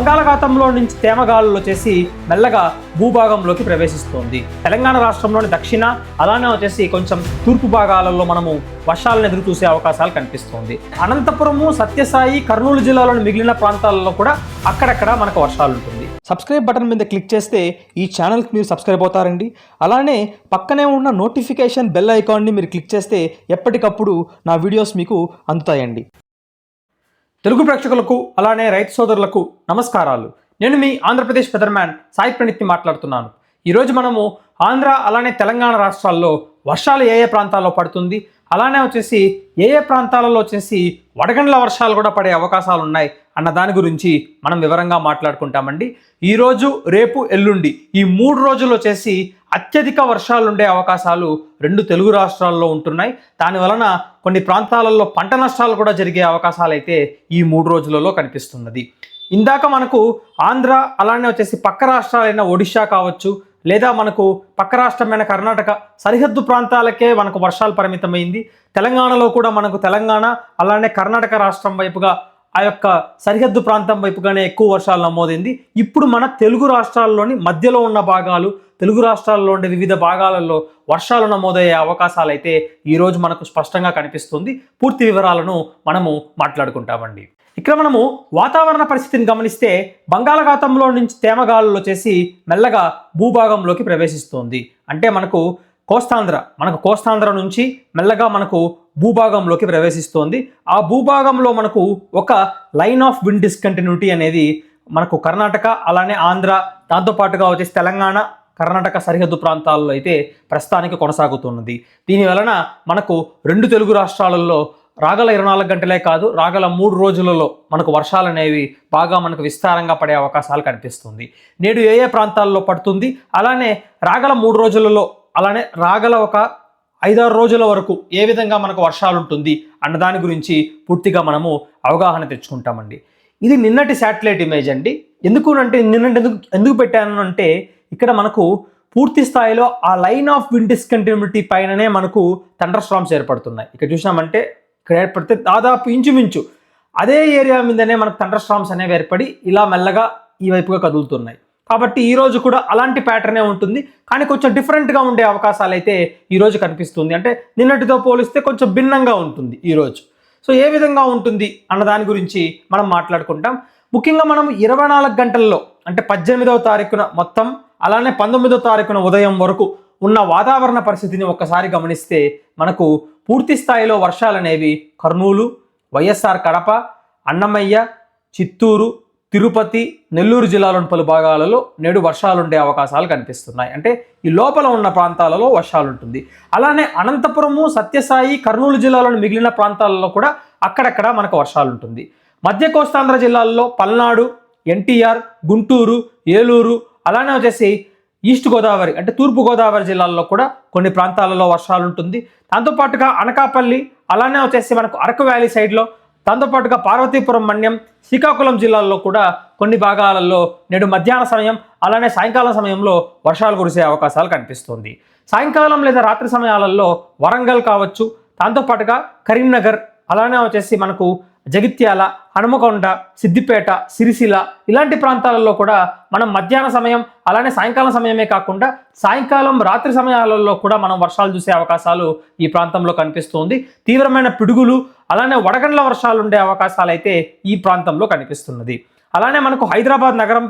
బంగాళాఖాతంలో నుంచి తేమగాలులు వచ్చేసి మెల్లగా భూభాగంలోకి ప్రవేశిస్తోంది. తెలంగాణ రాష్ట్రంలోని దక్షిణ అలానే వచ్చేసి కొంచెం తూర్పు భాగాలలో మనము వర్షాలను ఎదురు చూసే అవకాశాలు కనిపిస్తోంది. అనంతపురము, సత్యసాయి, కర్నూలు జిల్లాలోని మిగిలిన ప్రాంతాలలో కూడా అక్కడక్కడ మనకు వర్షాలు ఉంటుంది. సబ్స్క్రైబ్ బటన్ మీద క్లిక్ చేస్తే ఈ ఛానల్కి మీరు సబ్స్క్రైబ్ అవుతారండి. అలానే పక్కనే ఉన్న నోటిఫికేషన్ బెల్ ఐకాన్ని మీరు క్లిక్ చేస్తే ఎప్పటికప్పుడు నా వీడియోస్ మీకు అందుతాయండి. తెలుగు ప్రేక్షకులకు అలానే రైతు సోదరులకు నమస్కారాలు. నేను మీ ఆంధ్రప్రదేశ్ వెదర్మ్యాన్ సాయి ప్రణీత్ని మాట్లాడుతున్నాను. ఈరోజు మనము ఆంధ్ర అలానే తెలంగాణ రాష్ట్రాల్లో వర్షాలు ఏ ప్రాంతాల్లో పడుతుంది, అలానే వచ్చేసి ఏ ప్రాంతాలలో వచ్చేసి వడగండ్ల వర్షాలు కూడా పడే అవకాశాలు ఉన్నాయి అన్న దాని గురించి మనం వివరంగా మాట్లాడుకుంటామండి. ఈరోజు, రేపు, ఎల్లుండి ఈ 3 రోజులు వచ్చేసి అత్యధిక వర్షాలు ఉండే అవకాశాలు 2 తెలుగు రాష్ట్రాల్లో ఉంటున్నాయి. దాని వలన కొన్ని ప్రాంతాలలో పంట నష్టాలు కూడా జరిగే అవకాశాలు అయితే ఈ 3 రోజులలో కనిపిస్తున్నది. ఇందాక మనకు ఆంధ్ర అలానే వచ్చేసి పక్క రాష్ట్రాలైన ఒడిశా కావచ్చు, లేదా మనకు పక్క రాష్ట్రమైన కర్ణాటక సరిహద్దు ప్రాంతాలకే మనకు వర్షాలు పరిమితమైంది. తెలంగాణలో కూడా మనకు తెలంగాణ అలానే కర్ణాటక రాష్ట్రం వైపుగా ఆ యొక్క సరిహద్దు ప్రాంతం వైపుగానే ఎక్కువ వర్షాలు నమోదైంది. ఇప్పుడు మన తెలుగు రాష్ట్రాల్లోని మధ్యలో ఉన్న భాగాలు, తెలుగు రాష్ట్రాల్లో ఉండే వివిధ భాగాలలో వర్షాలు నమోదయ్యే అవకాశాలు అయితే ఈరోజు మనకు స్పష్టంగా కనిపిస్తుంది. పూర్తి వివరాలను మనము మాట్లాడుకుంటామండి. ఇక్కడ మనము వాతావరణ పరిస్థితిని గమనిస్తే బంగాళాఖాతంలో నుంచి తేమగాలులు వచ్చేసి మెల్లగా భూభాగంలోకి ప్రవేశిస్తోంది. అంటే మనకు కోస్తాంధ్ర నుంచి మెల్లగా మనకు భూభాగంలోకి ప్రవేశిస్తోంది. ఆ భూభాగంలో మనకు ఒక లైన్ ఆఫ్ విండ్ డిస్కంటిన్యూటీ అనేది మనకు కర్ణాటక అలానే ఆంధ్ర, దాంతోపాటుగా వచ్చేసి తెలంగాణ, కర్ణాటక సరిహద్దు ప్రాంతాల్లో అయితే ప్రస్తుతానికి కొనసాగుతున్నది. దీని వలన మనకు 2 తెలుగు రాష్ట్రాలలో రాగల 24 గంటలే కాదు, రాగల 3 రోజులలో మనకు వర్షాలు అనేవి బాగా మనకు విస్తారంగా పడే అవకాశాలు కనిపిస్తుంది. నేడు ఏ ప్రాంతాల్లో పడుతుంది, అలానే రాగల 3 రోజులలో, అలానే రాగల ఒక 5-6 రోజుల వరకు ఏ విధంగా మనకు వర్షాలు ఉంటుంది అన్న దాని గురించి పూర్తిగా మనము అవగాహన తెచ్చుకుంటామండి. ఇది నిన్నటి శాటిలైట్ ఇమేజ్ అండి. ఎందుకు పెట్టాను అంటే ఇక్కడ మనకు పూర్తి స్థాయిలో ఆ లైన్ ఆఫ్ విండ్ డిస్కంటిన్యూటీ పైననే మనకు థండర్ స్టార్మ్స్ ఏర్పడుతున్నాయి. ఇక్కడ చూసినామంటే ఇక్కడ ఏర్పడితే దాదాపు ఇంచుమించు అదే ఏరియా మీదనే మనకు థండర్ స్టార్మ్స్ అనేవి ఏర్పడి ఇలా మెల్లగా ఈ వైపుగా కదులుతున్నాయి. కాబట్టి ఈరోజు కూడా అలాంటి ప్యాటర్నే ఉంటుంది, కానీ కొంచెం డిఫరెంట్గా ఉండే అవకాశాలు అయితే ఈరోజు కనిపిస్తుంది. అంటే నిన్నటితో పోలిస్తే కొంచెం భిన్నంగా ఉంటుంది ఈరోజు. సో ఏ విధంగా ఉంటుంది అన్న దాని గురించి మనం మాట్లాడుకుంటాం. ముఖ్యంగా మనం 24 గంటల్లో అంటే 18వ తారీఖున మొత్తం, అలానే 19వ తారీఖున ఉదయం వరకు ఉన్న వాతావరణ పరిస్థితిని ఒక్కసారి గమనిస్తే మనకు పూర్తి స్థాయిలో వర్షాలు అనేవి కర్నూలు, వైఎస్ఆర్ కడప, అన్నమయ్య, చిత్తూరు, తిరుపతి, నెల్లూరు జిల్లాలోని పలు భాగాలలో నేడు వర్షాలు ఉండే అవకాశాలు కనిపిస్తున్నాయి. అంటే ఈ లోపల ఉన్న ప్రాంతాలలో వర్షాలు ఉంటుంది. అలానే అనంతపురము, సత్యసాయి, కర్నూలు జిల్లాలోని మిగిలిన ప్రాంతాలలో కూడా అక్కడక్కడ మనకు వర్షాలు ఉంటుంది. మధ్య కోస్తాంధ్ర జిల్లాల్లో పల్నాడు, ఎన్టీఆర్, గుంటూరు, ఏలూరు, అలానే వచ్చేసి ఈస్ట్ గోదావరి అంటే తూర్పు గోదావరి జిల్లాల్లో కూడా కొన్ని ప్రాంతాలలో వర్షాలు ఉంటుంది. దాంతోపాటుగా అనకాపల్లి, అలానే వచ్చేసి మనకు అరకు వ్యాలీ సైడ్లో, దాంతోపాటుగా పార్వతీపురం, మన్యం, శ్రీకాకుళం జిల్లాల్లో కూడా కొన్ని భాగాలలో నేడు మధ్యాహ్న సమయం అలానే సాయంకాలం సమయంలో వర్షాలు కురిసే అవకాశాలు కనిపిస్తుంది. సాయంకాలం లేదా రాత్రి సమయాలలో వరంగల్ కావచ్చు, దాంతోపాటుగా కరీంనగర్, అలానే వచ్చేసి మనకు జగిత్యాల, హనుమకొండ, సిద్దిపేట, సిరిసిల్ల ఇలాంటి ప్రాంతాలలో కూడా మనం మధ్యాహ్న సమయం అలానే సాయంకాలం సమయమే కాకుండా సాయంకాలం, రాత్రి సమయాలలో కూడా మనం వర్షాలు చూసే అవకాశాలు ఈ ప్రాంతంలో కనిపిస్తుంది. తీవ్రమైన పిడుగులు అలానే వడగండ్ల వర్షాలు ఉండే అవకాశాలు అయితే ఈ ప్రాంతంలో కనిపిస్తున్నది. అలానే మనకు హైదరాబాద్ నగరం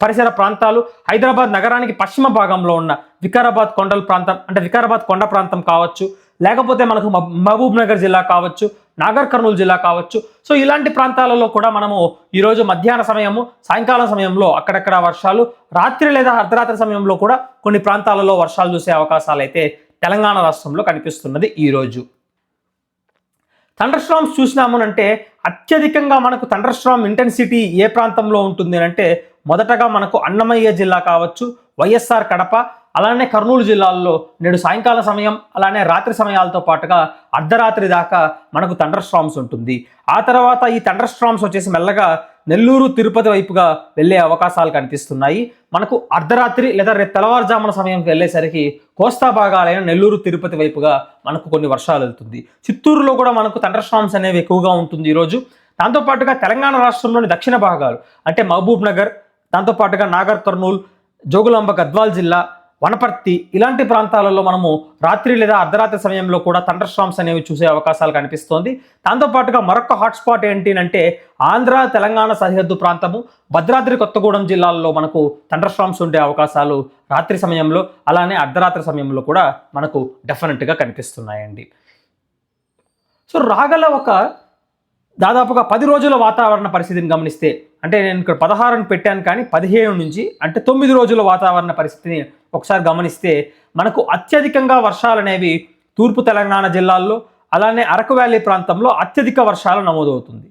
పరిసర ప్రాంతాలు, హైదరాబాద్ నగరానికి పశ్చిమ భాగంలో ఉన్న వికారాబాద్ కొండల ప్రాంతం అంటే వికారాబాద్ కొండ ప్రాంతం కావచ్చు, లేకపోతే మనకు మహబూబ్ నగర్ జిల్లా కావచ్చు, నాగర్ కర్నూలు జిల్లా కావచ్చు. సో ఇలాంటి ప్రాంతాలలో కూడా మనము ఈరోజు మధ్యాహ్న సమయము, సాయంకాలం సమయంలో అక్కడక్కడ వర్షాలు, రాత్రి లేదా అర్ధరాత్రి సమయంలో కూడా కొన్ని ప్రాంతాలలో వర్షాలు చూసే అవకాశాలు అయితే తెలంగాణ రాష్ట్రంలో కనిపిస్తున్నది. ఈరోజు థండర్ స్టార్మ్స్ చూసినాము అంటే అత్యధికంగా మనకు థండర్ స్టార్మ్ ఇంటెన్సిటీ ఏ ప్రాంతంలో ఉంటుంది అంటే మొదటగా మనకు అన్నమయ్య జిల్లా కావచ్చు, వైఎస్ఆర్ కడప, అలానే కర్నూలు జిల్లాల్లో నేడు సాయంకాల సమయం అలానే రాత్రి సమయాలతో పాటుగా అర్ధరాత్రి దాకా మనకు థండర్ స్టార్మ్స్ ఉంటుంది. ఆ తర్వాత ఈ థండర్ స్టార్మ్స్ వచ్చేసి మెల్లగా నెల్లూరు, తిరుపతి వైపుగా వెళ్ళే అవకాశాలు కనిపిస్తున్నాయి. మనకు అర్ధరాత్రి లేదా రేపు తెల్లవారుజామున సమయంకి వెళ్ళేసరికి కోస్తా భాగాలైన నెల్లూరు, తిరుపతి వైపుగా మనకు కొన్ని వర్షాలు వెళ్తుంది. చిత్తూరులో కూడా మనకు థండర్ స్టార్మ్స్ అనేవి ఎక్కువగా ఉంటుంది ఈరోజు. దాంతోపాటుగా తెలంగాణ రాష్ట్రంలోని దక్షిణ భాగాలు అంటే మహబూబ్ నగర్, దాంతోపాటుగా నాగర్ కర్నూల్, జోగులాంబ గద్వాల్ జిల్లా, వనపర్తి ఇలాంటి ప్రాంతాలలో మనము రాత్రి లేదా అర్ధరాత్రి సమయంలో కూడా థండర్ స్టార్మ్స్ అనేవి చూసే అవకాశాలు కనిపిస్తోంది. దాంతోపాటుగా మరొక హాట్స్పాట్ ఏంటి అంటే ఆంధ్ర తెలంగాణ సరిహద్దు ప్రాంతము భద్రాద్రి కొత్తగూడెం జిల్లాల్లో మనకు థండర్ స్టార్మ్స్ ఉండే అవకాశాలు రాత్రి సమయంలో అలానే అర్ధరాత్రి సమయంలో కూడా మనకు డెఫినెట్గా కనిపిస్తున్నాయండి. సో రాగల ఒక దాదాపుగా 10 రోజుల వాతావరణ పరిస్థితిని గమనిస్తే, అంటే నేను ఇక్కడ 16 పెట్టాను కానీ 15 నుంచి అంటే 9 రోజుల వాతావరణ పరిస్థితిని ఒకసారి గమనిస్తే మనకు అత్యధికంగా వర్షాలు అనేవి తూర్పు తెలంగాణ జిల్లాల్లో అలానే అరకు వ్యాలీ ప్రాంతంలో అత్యధిక వర్షాలు నమోదవుతుంది.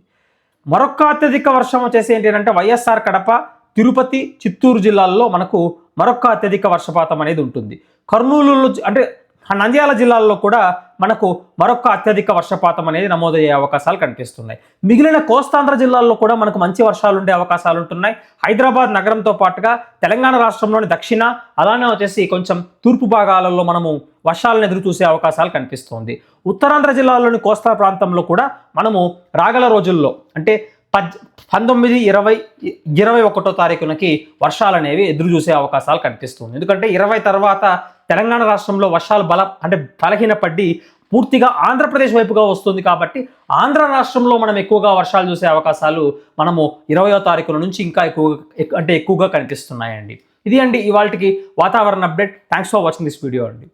మరొక అత్యధిక వర్షం వచ్చేసి ఏంటంటే వైఎస్ఆర్ కడప, తిరుపతి, చిత్తూరు జిల్లాల్లో మనకు మరొక అత్యధిక వర్షపాతం అనేది ఉంటుంది. కర్నూలు అంటే నంద్యాల జిల్లాల్లో కూడా మనకు మరొక అత్యధిక వర్షపాతం అనేది నమోదయ్యే అవకాశాలు కనిపిస్తున్నాయి. మిగిలిన కోస్తాంధ్ర జిల్లాల్లో కూడా మనకు మంచి వర్షాలు ఉండే అవకాశాలు ఉంటున్నాయి. హైదరాబాద్ నగరంతో పాటుగా తెలంగాణ రాష్ట్రంలోని దక్షిణ అలానే వచ్చేసి కొంచెం తూర్పు భాగాలలో మనము వర్షాలను ఎదురు చూసే అవకాశాలు కనిపిస్తుంది. ఉత్తరాంధ్ర జిల్లాలోని కోస్తా ప్రాంతంలో కూడా మనము రాగల రోజుల్లో అంటే 19, 20, 21 తారీఖునకి వర్షాలు అనేవి ఎదురు చూసే అవకాశాలు కనిపిస్తుంది. ఎందుకంటే 20 తర్వాత తెలంగాణ రాష్ట్రంలో వర్షాలు బలహీనపడి పూర్తిగా ఆంధ్రప్రదేశ్ వైపుగా వస్తుంది కాబట్టి ఆంధ్ర రాష్ట్రంలో మనం ఎక్కువగా వర్షాలు చూసే అవకాశాలు మనము 20వ తారీఖుల నుంచి ఇంకా ఎక్కువగా కనిపిస్తున్నాయండి. ఇది అండి ఇవాల్టికి వాతావరణ update. Thanks for watching this video అండి.